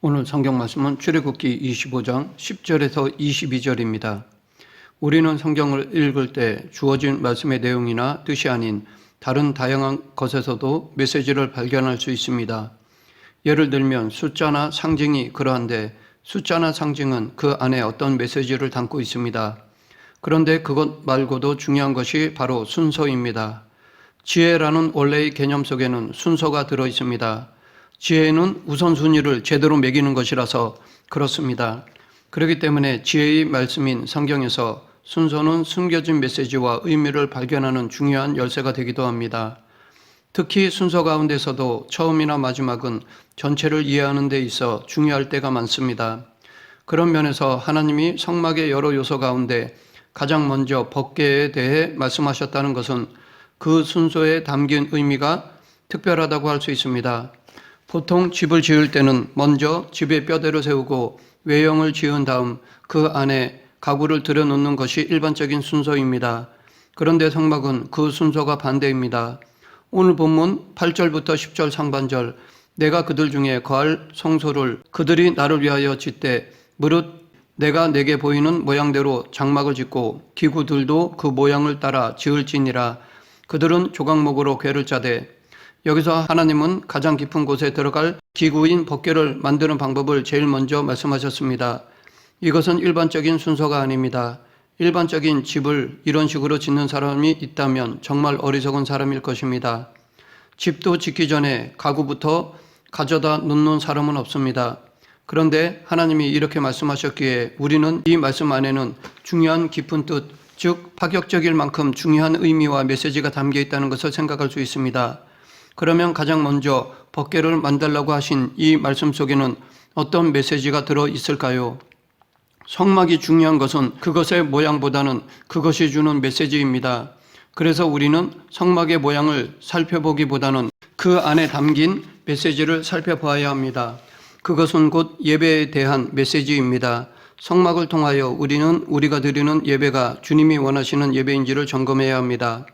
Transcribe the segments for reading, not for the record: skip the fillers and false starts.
오늘 성경 말씀은 출애굽기 25장 10절에서 22절입니다. 우리는 성경을 읽을 때 주어진 말씀의 내용이나 뜻이 아닌 다른 다양한 것에서도 메시지를 발견할 수 있습니다. 예를 들면 숫자나 상징이 그러한데 숫자나 상징은 그 안에 어떤 메시지를 담고 있습니다. 그런데 그것 말고도 중요한 것이 바로 순서입니다. 지혜라는 원래의 개념 속에는 순서가 들어 있습니다. 지혜는 우선순위를 제대로 매기는 것이라서 그렇습니다. 그렇기 때문에 지혜의 말씀인 성경에서 순서는 숨겨진 메시지와 의미를 발견하는 중요한 열쇠가 되기도 합니다. 특히 순서 가운데서도 처음이나 마지막은 전체를 이해하는 데 있어 중요할 때가 많습니다. 그런 면에서 하나님이 성막의 여러 요소 가운데 가장 먼저 법궤에 대해 말씀하셨다는 것은 그 순서에 담긴 의미가 특별하다고 할 수 있습니다. 보통 집을 지을 때는 먼저 집의 뼈대를 세우고 외형을 지은 다음 그 안에 가구를 들여놓는 것이 일반적인 순서입니다. 그런데 성막은 그 순서가 반대입니다. 오늘 본문 8절부터 10절 상반절, 내가 그들 중에 거할 성소를 그들이 나를 위하여 짓되 무릇 내가 내게 보이는 모양대로 장막을 짓고 기구들도 그 모양을 따라 지을지니라. 그들은 조각목으로 궤를 짜되, 여기서 하나님은 가장 깊은 곳에 들어갈 기구인 법궤를 만드는 방법을 제일 먼저 말씀하셨습니다. 이것은 일반적인 순서가 아닙니다. 일반적인 집을 이런 식으로 짓는 사람이 있다면 정말 어리석은 사람일 것입니다. 집도 짓기 전에 가구부터 가져다 놓는 사람은 없습니다. 그런데 하나님이 이렇게 말씀하셨기에 우리는 이 말씀 안에는 중요한 깊은 뜻, 즉 파격적일 만큼 중요한 의미와 메시지가 담겨 있다는 것을 생각할 수 있습니다. 그러면 가장 먼저 법궤를 만들라고 하신 이 말씀 속에는 어떤 메시지가 들어 있을까요? 성막이 중요한 것은 그것의 모양보다는 그것이 주는 메시지입니다. 그래서 우리는 성막의 모양을 살펴보기보다는 그 안에 담긴 메시지를 살펴봐야 합니다. 그것은 곧 예배에 대한 메시지입니다. 성막을 통하여 우리는 우리가 드리는 예배가 주님이 원하시는 예배인지를 점검해야 합니다.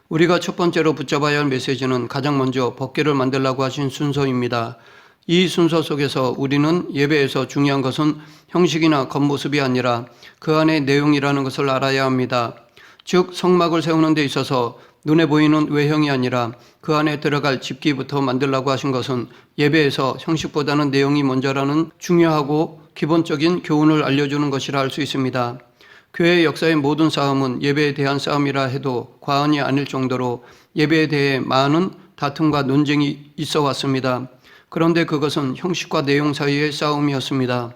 우리가 첫 번째로 붙잡아야 할 메시지는 가장 먼저 법궤를 만들라고 하신 순서입니다. 이 순서 속에서 우리는 예배에서 중요한 것은 형식이나 겉모습이 아니라 그 안의 내용이라는 것을 알아야 합니다. 즉 성막을 세우는 데 있어서 눈에 보이는 외형이 아니라 그 안에 들어갈 집기부터 만들라고 하신 것은 예배에서 형식보다는 내용이 먼저라는 중요하고 기본적인 교훈을 알려주는 것이라 할 수 있습니다. 교회 역사의 모든 싸움은 예배에 대한 싸움이라 해도 과언이 아닐 정도로 예배에 대해 많은 다툼과 논쟁이 있어 왔습니다. 그런데 그것은 형식과 내용 사이의 싸움이었습니다.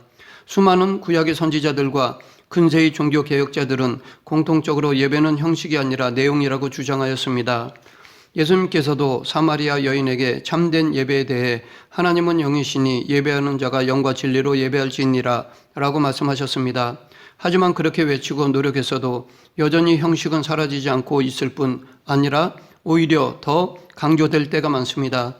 수많은 구약의 선지자들과 근세의 종교 개혁자들은 공통적으로 예배는 형식이 아니라 내용이라고 주장하였습니다. 예수님께서도 사마리아 여인에게 참된 예배에 대해 하나님은 영이시니 예배하는 자가 영과 진리로 예배할지니라 라고 말씀하셨습니다. 하지만 그렇게 외치고 노력했어도 여전히 형식은 사라지지 않고 있을 뿐 아니라 오히려 더 강조될 때가 많습니다.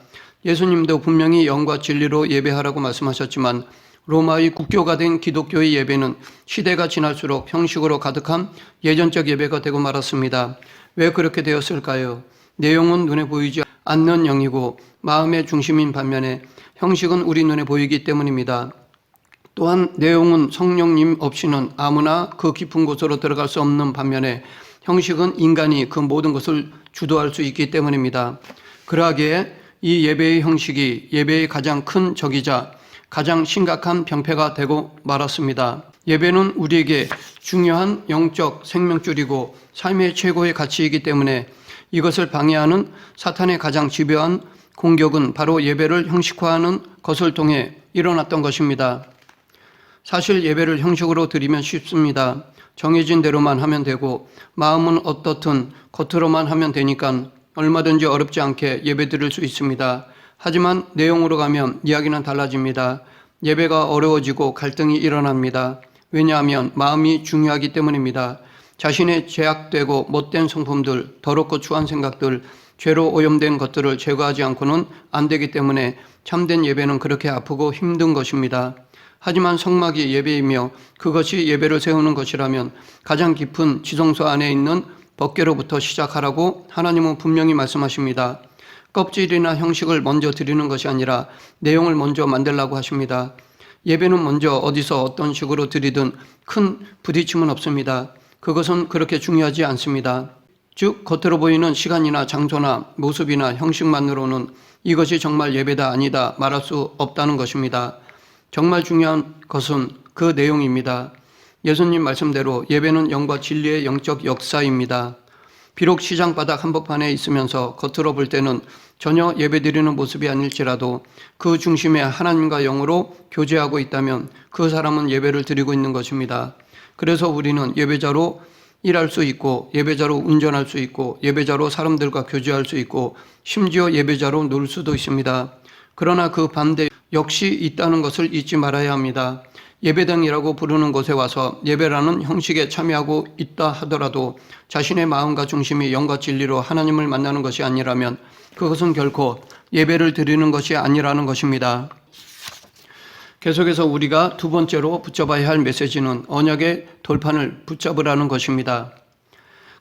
예수님도 분명히 영과 진리로 예배하라고 말씀하셨지만 로마의 국교가 된 기독교의 예배는 시대가 지날수록 형식으로 가득한 예전적 예배가 되고 말았습니다. 왜 그렇게 되었을까요? 내용은 눈에 보이지 않는 영이고 마음의 중심인 반면에 형식은 우리 눈에 보이기 때문입니다. 또한 내용은 성령님 없이는 아무나 그 깊은 곳으로 들어갈 수 없는 반면에 형식은 인간이 그 모든 것을 주도할 수 있기 때문입니다. 그러하기에 이 예배의 형식이 예배의 가장 큰 적이자 가장 심각한 병폐가 되고 말았습니다. 예배는 우리에게 중요한 영적 생명줄이고 삶의 최고의 가치이기 때문에 이것을 방해하는 사탄의 가장 집요한 공격은 바로 예배를 형식화하는 것을 통해 일어났던 것입니다. 사실 예배를 형식으로 드리면 쉽습니다. 정해진 대로만 하면 되고 마음은 어떻든 겉으로만 하면 되니까 얼마든지 어렵지 않게 예배 드릴 수 있습니다. 하지만 내용으로 가면 이야기는 달라집니다. 예배가 어려워지고 갈등이 일어납니다. 왜냐하면 마음이 중요하기 때문입니다. 자신의 죄악되고 못된 성품들, 더럽고 추한 생각들, 죄로 오염된 것들을 제거하지 않고는 안 되기 때문에 참된 예배는 그렇게 아프고 힘든 것입니다. 하지만 성막이 예배이며 그것이 예배를 세우는 것이라면 가장 깊은 지성소 안에 있는 법궤로부터 시작하라고 하나님은 분명히 말씀하십니다. 껍질이나 형식을 먼저 드리는 것이 아니라 내용을 먼저 만들라고 하십니다. 예배는 먼저 어디서 어떤 식으로 드리든 큰 부딪힘은 없습니다. 그것은 그렇게 중요하지 않습니다. 즉 겉으로 보이는 시간이나 장소나 모습이나 형식만으로는 이것이 정말 예배다 아니다 말할 수 없다는 것입니다. 정말 중요한 것은 그 내용입니다. 예수님 말씀대로 예배는 영과 진리의 영적 역사입니다. 비록 시장 바닥 한복판에 있으면서 겉으로 볼 때는 전혀 예배드리는 모습이 아닐지라도 그 중심에 하나님과 영으로 교제하고 있다면 그 사람은 예배를 드리고 있는 것입니다. 그래서 우리는 예배자로 일할 수 있고 예배자로 운전할 수 있고 예배자로 사람들과 교제할 수 있고 심지어 예배자로 놀 수도 있습니다. 그러나 그 반대 역시 있다는 것을 잊지 말아야 합니다. 예배당이라고 부르는 곳에 와서 예배라는 형식에 참여하고 있다 하더라도 자신의 마음과 중심이 영과 진리로 하나님을 만나는 것이 아니라면 그것은 결코 예배를 드리는 것이 아니라는 것입니다. 계속해서 우리가 두 번째로 붙잡아야 할 메시지는 언약의 돌판을 붙잡으라는 것입니다.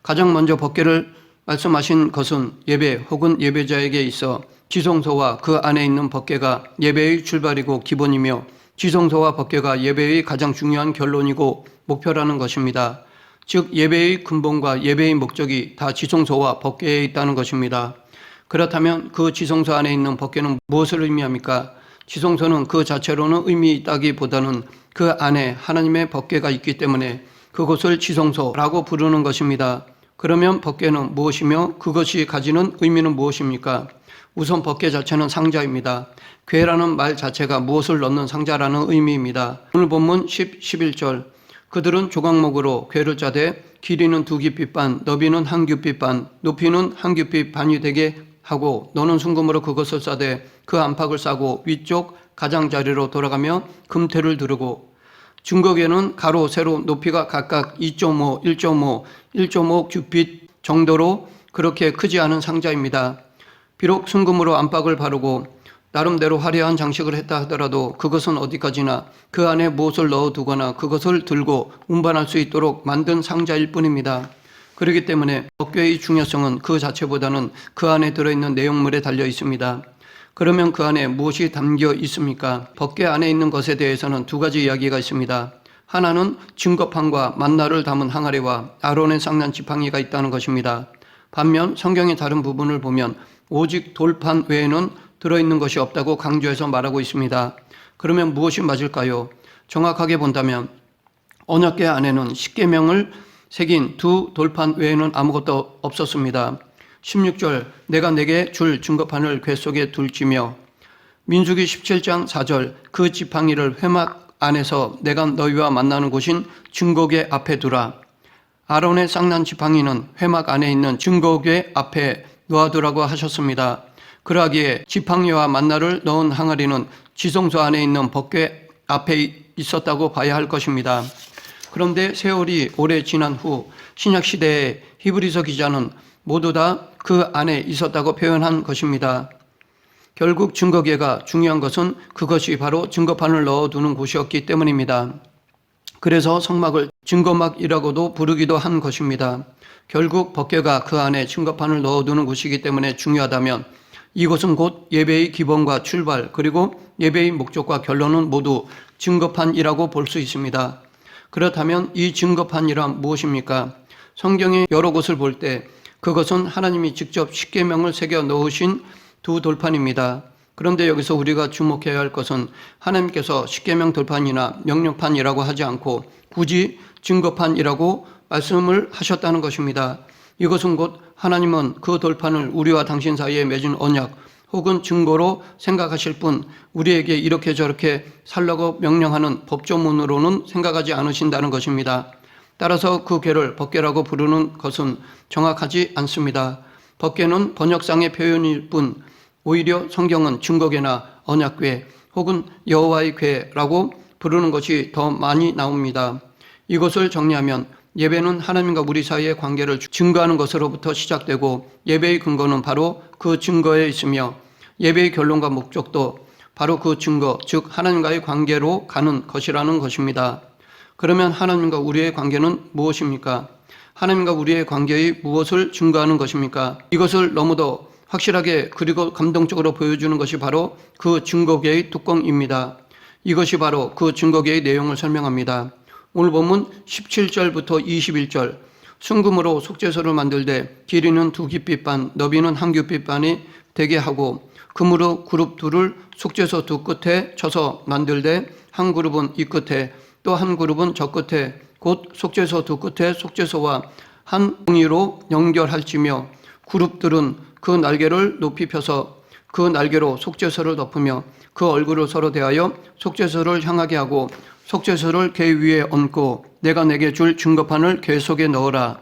가장 먼저 법궤를 말씀하신 것은 예배 혹은 예배자에게 있어 지성소와 그 안에 있는 법궤가 예배의 출발이고 기본이며 지성소와 법궤가 예배의 가장 중요한 결론이고 목표라는 것입니다. 즉 예배의 근본과 예배의 목적이 다 지성소와 법궤에 있다는 것입니다. 그렇다면 그 지성소 안에 있는 법궤는 무엇을 의미합니까? 지성소는 그 자체로는 의미 있다기보다는 그 안에 하나님의 법궤가 있기 때문에 그것을 지성소라고 부르는 것입니다. 그러면 법궤는 무엇이며 그것이 가지는 의미는 무엇입니까? 우선 법궤 자체는 상자입니다. 궤라는 말 자체가 무엇을 넣는 상자라는 의미입니다. 오늘 본문 11절 그들은 조각목으로 궤를 짜되 길이는 2규빗 반, 너비는 1규빗 반, 높이는 1규빗 반이 되게 하고 너는 순금으로 그것을 싸되 그 안팎을 싸고 위쪽 가장자리로 돌아가며 금태를 두르고 증거궤는 가로 세로 높이가 각각 2.5, 1.5, 1.5 규빗 정도로 그렇게 크지 않은 상자입니다. 비록 순금으로 안팎을 바르고 나름대로 화려한 장식을 했다 하더라도 그것은 어디까지나 그 안에 무엇을 넣어두거나 그것을 들고 운반할 수 있도록 만든 상자일 뿐입니다. 그렇기 때문에 법궤의 중요성은 그 자체보다는 그 안에 들어있는 내용물에 달려 있습니다. 그러면 그 안에 무엇이 담겨 있습니까? 법궤 안에 있는 것에 대해서는 두 가지 이야기가 있습니다. 하나는 증거판과 만나를 담은 항아리와 아론의 쌍난 지팡이가 있다는 것입니다. 반면 성경의 다른 부분을 보면 오직 돌판 외에는 들어있는 것이 없다고 강조해서 말하고 있습니다. 그러면 무엇이 맞을까요? 정확하게 본다면 언약궤 안에는 십계명을 새긴 두 돌판 외에는 아무것도 없었습니다. 16절 내가 내게 줄 증거판을 궤 속에 둘지며 민수기 17장 4절 그 지팡이를 회막 안에서 내가 너희와 만나는 곳인 증거궤 앞에 두라. 아론의 쌍난 지팡이는 회막 안에 있는 증거궤 앞에 놓아두라고 하셨습니다. 그러하기에 지팡이와 만나를 넣은 항아리는 지성소 안에 있는 법궤 앞에 있었다고 봐야 할 것입니다. 그런데 세월이 오래 지난 후 신약시대의 히브리서 기자는 모두 다 그 안에 있었다고 표현한 것입니다. 결국 증거궤가 중요한 것은 그것이 바로 증거판을 넣어두는 곳이었기 때문입니다. 그래서 성막을 증거막이라고도 부르기도 한 것입니다. 결국 법궤가 그 안에 증거판을 넣어두는 곳이기 때문에 중요하다면 이곳은 곧 예배의 기본과 출발 그리고 예배의 목적과 결론은 모두 증거판이라고 볼 수 있습니다. 그렇다면 이 증거판이란 무엇입니까? 성경의 여러 곳을 볼 때 그것은 하나님이 직접 십계명을 새겨 넣으신 두 돌판입니다. 그런데 여기서 우리가 주목해야 할 것은 하나님께서 십계명 돌판이나 명령판이라고 하지 않고 굳이 증거판이라고 말씀을 하셨다는 것입니다. 이것은 곧 하나님은 그 돌판을 우리와 당신 사이에 맺은 언약 혹은 증거로 생각하실 뿐 우리에게 이렇게 저렇게 살라고 명령하는 법조문으로는 생각하지 않으신다는 것입니다. 따라서 그 궤를 법궤라고 부르는 것은 정확하지 않습니다. 법궤는 번역상의 표현일 뿐 오히려 성경은 증거궤나 언약궤 혹은 여호와의 궤라고 부르는 것이 더 많이 나옵니다. 이것을 정리하면 예배는 하나님과 우리 사이의 관계를 증거하는 것으로부터 시작되고 예배의 근거는 바로 그 증거에 있으며 예배의 결론과 목적도 바로 그 증거, 즉 하나님과의 관계로 가는 것이라는 것입니다. 그러면 하나님과 우리의 관계는 무엇입니까? 하나님과 우리의 관계의 무엇을 증거하는 것입니까? 이것을 너무도 확실하게 그리고 감동적으로 보여주는 것이 바로 그 증거궤의 뚜껑입니다. 이것이 바로 그 증거계의 내용을 설명합니다. 오늘 본문 17절부터 21절, 순금으로 속죄소를 만들되 길이는 2규빗반, 너비는 1규빗반이 되게 하고 금으로 그룹 둘을 속죄소 두 끝에 쳐서 만들되 한 그룹은 이 끝에 또 한 그룹은 저 끝에 곧 속죄소 두 끝에 속죄소와 한 뭉이로 연결할지며 그룹들은 그 날개를 높이 펴서 그 날개로 속죄소를 덮으며 그 얼굴을 서로 대하여 속죄소를 향하게 하고 속죄소를 궤 위에 얹고 내가 내게 줄 증거판을 궤 속에 넣어라.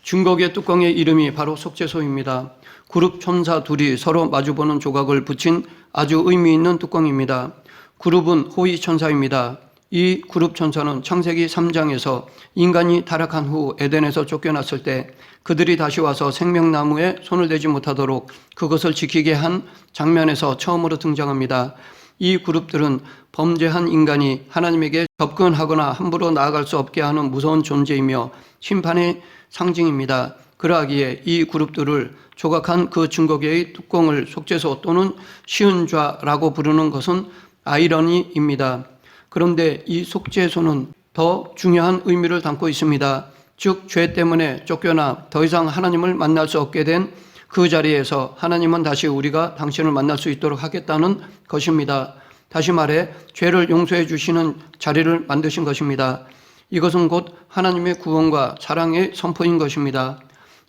증거궤 뚜껑의 이름이 바로 속죄소입니다. 그룹 천사 둘이 서로 마주보는 조각을 붙인 아주 의미 있는 뚜껑입니다. 그룹은 호위 천사입니다. 이 그룹 천사는 창세기 3장에서 인간이 타락한 후 에덴에서 쫓겨났을 때 그들이 다시 와서 생명나무에 손을 대지 못하도록 그것을 지키게 한 장면에서 처음으로 등장합니다. 이 그룹들은 범죄한 인간이 하나님에게 접근하거나 함부로 나아갈 수 없게 하는 무서운 존재이며 심판의 상징입니다. 그러하기에 이 그룹들을 조각한 그 증거궤의 뚜껑을 속죄소 또는 시은좌라고 부르는 것은 아이러니입니다. 그런데 이 속죄소는 더 중요한 의미를 담고 있습니다. 즉, 죄 때문에 쫓겨나 더 이상 하나님을 만날 수 없게 된 그 자리에서 하나님은 다시 우리가 당신을 만날 수 있도록 하겠다는 것입니다. 다시 말해 죄를 용서해 주시는 자리를 만드신 것입니다. 이것은 곧 하나님의 구원과 사랑의 선포인 것입니다.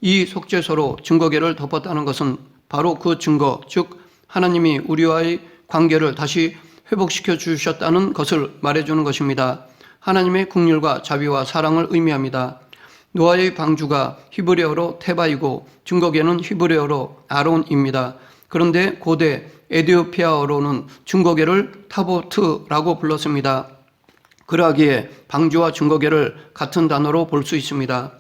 이 속죄소로 증거궤를 덮었다는 것은 바로 그 증거, 즉 하나님이 우리와의 관계를 다시 회복시켜 주셨다는 것을 말해주는 것입니다. 하나님의 긍휼과 자비와 사랑을 의미합니다. 노아의 방주가 히브리어로 테바이고 증거궤는 히브리어로 아론입니다. 그런데 고대 에티오피아어로는 증거궤를 타보트라고 불렀습니다. 그러하기에 방주와 증거궤를 같은 단어로 볼 수 있습니다.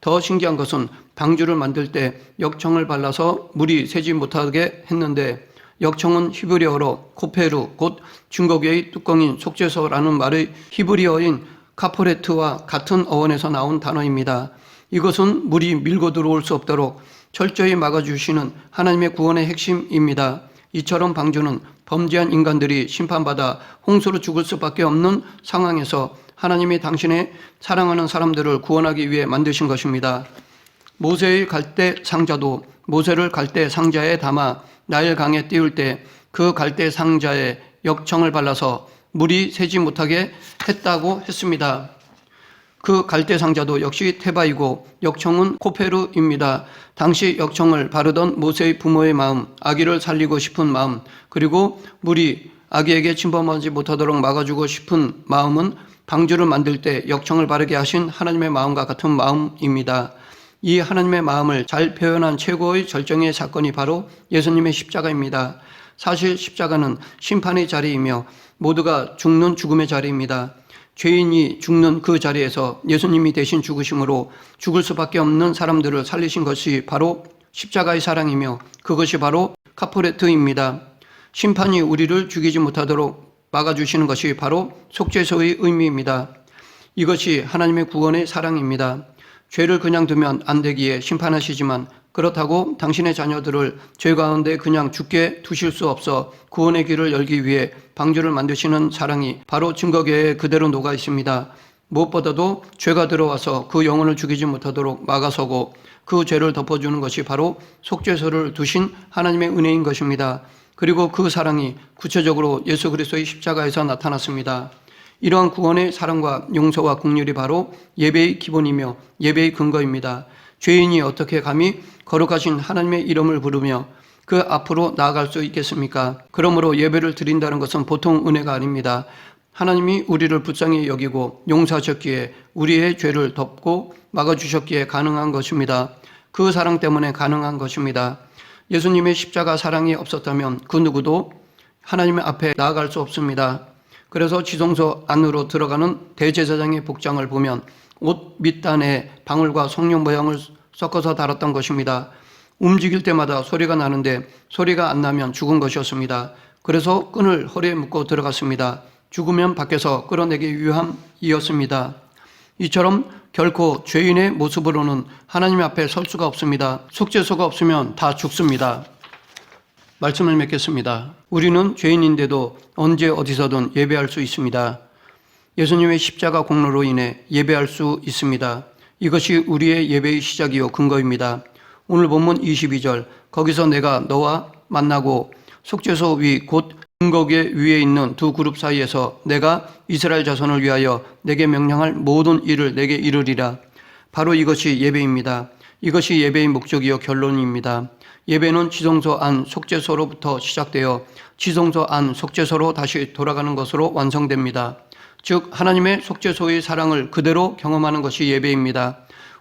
더 신기한 것은 방주를 만들 때 역청을 발라서 물이 새지 못하게 했는데 역청은 히브리어로 코페루, 곧 증거궤의 뚜껑인 속죄소라는 말의 히브리어인 카포레트와 같은 어원에서 나온 단어입니다. 이것은 물이 밀고 들어올 수 없도록 철저히 막아주시는 하나님의 구원의 핵심입니다. 이처럼 방주는 범죄한 인간들이 심판받아 홍수로 죽을 수밖에 없는 상황에서 하나님이 당신의 사랑하는 사람들을 구원하기 위해 만드신 것입니다. 모세의 갈대 상자도 모세를 갈대 상자에 담아 나일강에 띄울 때 그 갈대 상자에 역청을 발라서 물이 새지 못하게 했다고 했습니다. 그 갈대 상자도 역시 테바이고 역청은 코페루입니다. 당시 역청을 바르던 모세의 부모의 마음, 아기를 살리고 싶은 마음, 그리고 물이 아기에게 침범하지 못하도록 막아주고 싶은 마음은 방주를 만들 때 역청을 바르게 하신 하나님의 마음과 같은 마음입니다. 이 하나님의 마음을 잘 표현한 최고의 절정의 사건이 바로 예수님의 십자가입니다. 사실 십자가는 심판의 자리이며 모두가 죽는 죽음의 자리입니다. 죄인이 죽는 그 자리에서 예수님이 대신 죽으심으로 죽을 수밖에 없는 사람들을 살리신 것이 바로 십자가의 사랑이며 그것이 바로 카포레트입니다. 심판이 우리를 죽이지 못하도록 막아주시는 것이 바로 속죄소의 의미입니다. 이것이 하나님의 구원의 사랑입니다. 죄를 그냥 두면 안 되기에 심판하시지만 그렇다고 당신의 자녀들을 죄 가운데 그냥 죽게 두실 수 없어 구원의 길을 열기 위해 방주를 만드시는 사랑이 바로 증거궤에 그대로 녹아 있습니다. 무엇보다도 죄가 들어와서 그 영혼을 죽이지 못하도록 막아서고 그 죄를 덮어주는 것이 바로 속죄소를 두신 하나님의 은혜인 것입니다. 그리고 그 사랑이 구체적으로 예수 그리스도의 십자가에서 나타났습니다. 이러한 구원의 사랑과 용서와 긍휼이 바로 예배의 기본이며 예배의 근거입니다. 죄인이 어떻게 감히 거룩하신 하나님의 이름을 부르며 그 앞으로 나아갈 수 있겠습니까? 그러므로 예배를 드린다는 것은 보통 은혜가 아닙니다. 하나님이 우리를 불쌍히 여기고 용서하셨기에 우리의 죄를 덮고 막아주셨기에 가능한 것입니다. 그 사랑 때문에 가능한 것입니다. 예수님의 십자가 사랑이 없었다면 그 누구도 하나님 앞에 나아갈 수 없습니다. 그래서 지성소 안으로 들어가는 대제사장의 복장을 보면 옷 밑단에 방울과 성령 모양을 섞어서 달았던 것입니다. 움직일 때마다 소리가 나는데 소리가 안 나면 죽은 것이었습니다. 그래서 끈을 허리에 묶고 들어갔습니다. 죽으면 밖에서 끌어내기 위함이었습니다. 이처럼 결코 죄인의 모습으로는 하나님 앞에 설 수가 없습니다. 속죄소가 없으면 다 죽습니다. 말씀을 맺겠습니다. 우리는 죄인인데도 언제 어디서든 예배할 수 있습니다. 예수님의 십자가 공로로 인해 예배할 수 있습니다. 이것이 우리의 예배의 시작이요 근거입니다. 오늘 본문 22절, 거기서 내가 너와 만나고 속죄소 위 곧 증거궤 위에 있는 두 그룹 사이에서 내가 이스라엘 자손을 위하여 내게 명령할 모든 일을 내게 이르리라. 바로 이것이 예배입니다. 이것이 예배의 목적이요 결론입니다. 예배는 지성소 안 속죄소로부터 시작되어 지성소 안 속죄소로 다시 돌아가는 것으로 완성됩니다. 즉 하나님의 속죄소의 사랑을 그대로 경험하는 것이 예배입니다.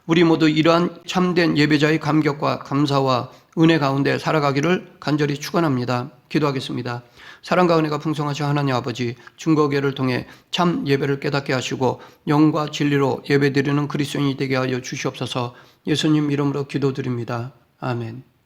우리 모두 이러한 참된 예배자의 감격과 감사와 은혜 가운데 살아가기를 간절히 축원합니다. 기도하겠습니다. 사랑과 은혜가 풍성하신 하나님 아버지, 증거궤를 통해 참 예배를 깨닫게 하시고 영과 진리로 예배드리는 그리스도인이 되게 하여 주시옵소서. 예수님 이름으로 기도드립니다. 아멘.